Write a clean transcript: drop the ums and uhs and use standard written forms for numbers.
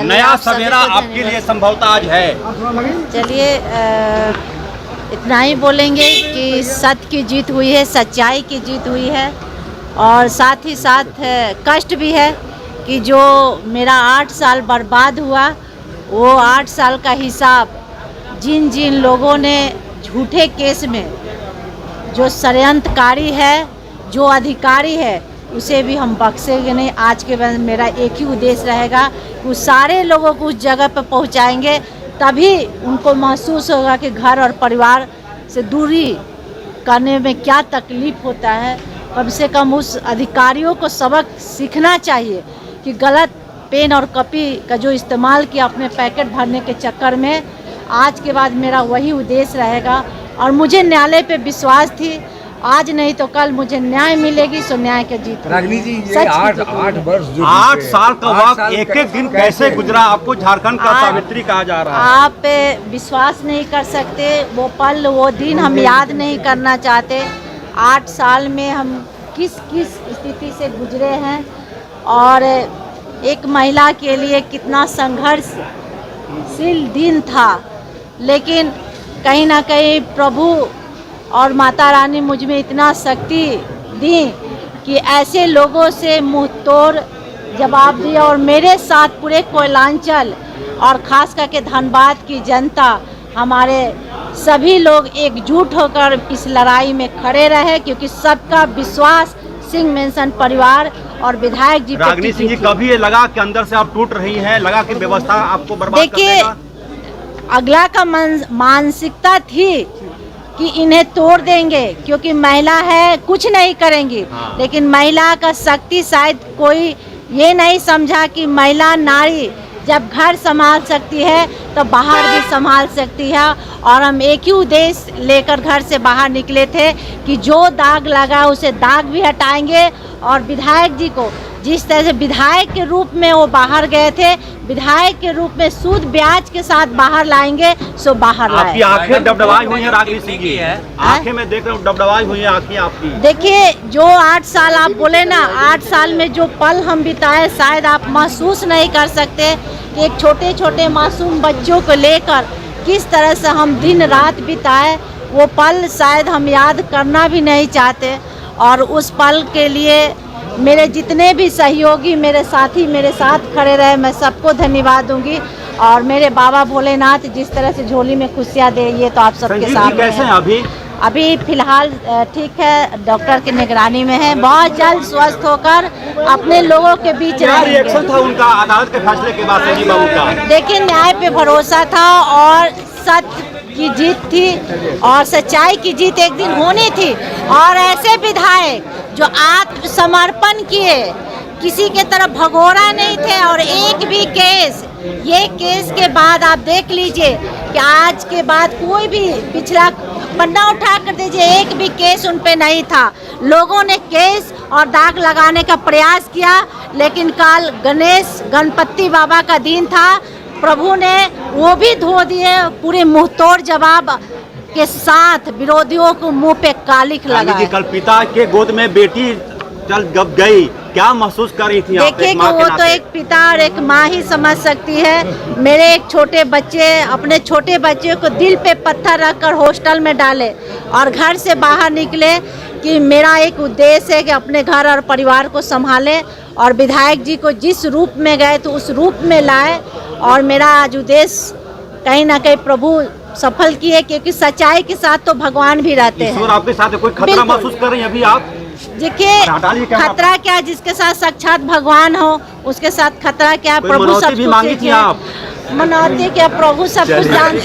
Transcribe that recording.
नया सवेरा आपके लिए संभवतः आज है। चलिए इतना ही बोलेंगे कि सत्य की जीत हुई है, सच्चाई की जीत हुई है और साथ ही साथ कष्ट भी है कि जो मेरा 8 साल बर्बाद हुआ वो 8 साल का हिसाब जिन जिन लोगों ने झूठे केस में जो षड्यंत्रकारी है, जो अधिकारी है, उसे भी हम बख्शेंगे नहीं। आज के बाद मेरा एक ही उद्देश्य रहेगा कि उस सारे लोगों को उस जगह पर पहुंचाएंगे, तभी उनको महसूस होगा कि घर और परिवार से दूरी करने में क्या तकलीफ़ होता है। कम से कम उस अधिकारियों को सबक सीखना चाहिए कि गलत पेन और कॉपी का जो इस्तेमाल किया अपने पैकेट भरने के चक्कर में। आज के बाद मेरा वही उद्देश्य रहेगा और मुझे न्यायालय पे विश्वास थी, आज नहीं तो कल मुझे न्याय मिलेगी, सो न्याय के जीत। रागिनी जी, ये 8 वर्ष जो 8 साल का वक्त एक एक दिन कैसे गुजरा, आपको झारखंड का सावित्री कहा जा रहा है। आप विश्वास नहीं कर सकते, वो पल वो दिन हम याद नहीं करना चाहते। 8 साल में हम किस किस स्थिति से गुजरे हैं और एक महिला के लिए कितना संघर्षशील दिन था, लेकिन कहीं ना कहीं प्रभु और माता रानी मुझ में इतना शक्ति दी कि ऐसे लोगों से मुंह तोड़ जवाब दिया और मेरे साथ पूरे कोयलांचल और खास करके धनबाद की जनता, हमारे सभी लोग एकजुट होकर इस लड़ाई में खड़े रहे, क्योंकि सबका विश्वास सिंह मेंशन परिवार और विधायक जी। रागिनी सिंह जी, कभी ये लगा कि अंदर से आप टूट रही हैं, लगा कि व्यवस्था आपको बर्बाद कर देगा? अगला का मानसिकता थी कि इन्हें तोड़ देंगे क्योंकि महिला है, कुछ नहीं करेंगी। लेकिन महिला का शक्ति शायद कोई ये नहीं समझा कि महिला नारी जब घर संभाल सकती है तो बाहर भी संभाल सकती है। और हम एक ही उद्देश्य लेकर घर से बाहर निकले थे कि जो दाग लगा उसे दाग भी हटाएंगे और विधायक जी को जिस तरह से विधायक के रूप में वो बाहर गए थे, विधायक के रूप में सूद ब्याज के साथ बाहर लाएंगे, सो बाहर लाएंगे। आपकी आंखें डबडबाई हुई हैं रागिनी सिंह जी, आंखें में देख रहा हूँ डबडबाई हुई हैं आंखें आपकी। देखिए, जो 8 साल आप बोले ना, 8 साल में जो पल हम बिताए शायद आप महसूस नहीं कर सकते कि एक छोटे छोटे मासूम बच्चों को लेकर किस तरह से हम दिन रात बिताए। वो पल शायद हम याद करना भी नहीं चाहते और उस पल के लिए मेरे जितने भी सहयोगी, मेरे साथी मेरे साथ खड़े रहे, मैं सबको धन्यवाद दूंगी। और मेरे बाबा भोलेनाथ जिस तरह से झोली में खुशियाँ दे, ये तो आप सबके सामने कैसे हैं अभी फिलहाल ठीक है, डॉक्टर की निगरानी में है, बहुत जल्द स्वस्थ होकर अपने लोगों के बीच क्या रिएक्शन था उनका अदालत के फैसले के बाद संजीव बाबू का? देखिए, न्याय पे भरोसा था और सत्य की जीत थी और सच्चाई की जीत एक दिन होनी थी। और ऐसे विधायक जो आत्मसमर्पण किए, किसी के तरफ भगोड़ा नहीं थे और एक भी केस, ये केस के बाद आप देख लीजिए कि आज के बाद कोई भी पिछला पन्ना उठा कर दीजिए, एक भी केस उन पे नहीं था। लोगों ने केस और दाग लगाने का प्रयास किया, लेकिन कल गणपति बाबा का दिन था, प्रभु ने वो भी धो दिए, पूरे मुंहतोड़ जवाब के साथ विरोधियों को मुंह पे कालिख लगा। कल पिता के गोद में बेटी चल जब गई, क्या महसूस कर रही थी? देखिए, वो तो एक पिता और एक माँ ही समझ सकती है। मेरे एक छोटे बच्चे अपने छोटे बच्चे को दिल पे पत्थर रखकर हॉस्टल में डाले और घर से बाहर निकले कि मेरा एक उद्देश्य है कि अपने घर और परिवार को संभालें, और विधायक जी को जिस रूप में गए तो उस रूप में लाए। और मेरा आज उद्देश्य कहीं ना कहीं प्रभु सफल किए, क्योंकि सच्चाई के साथ तो भगवान भी रहते हैं। आपके साथ कोई खतरा महसूस कर रही हैं अभी आप? देखिए, खतरा क्या, जिसके साथ साक्षात भगवान हो उसके साथ खतरा क्या? प्रभु सब कुछ, मनौती क्या, प्रभु सब कुछ जानते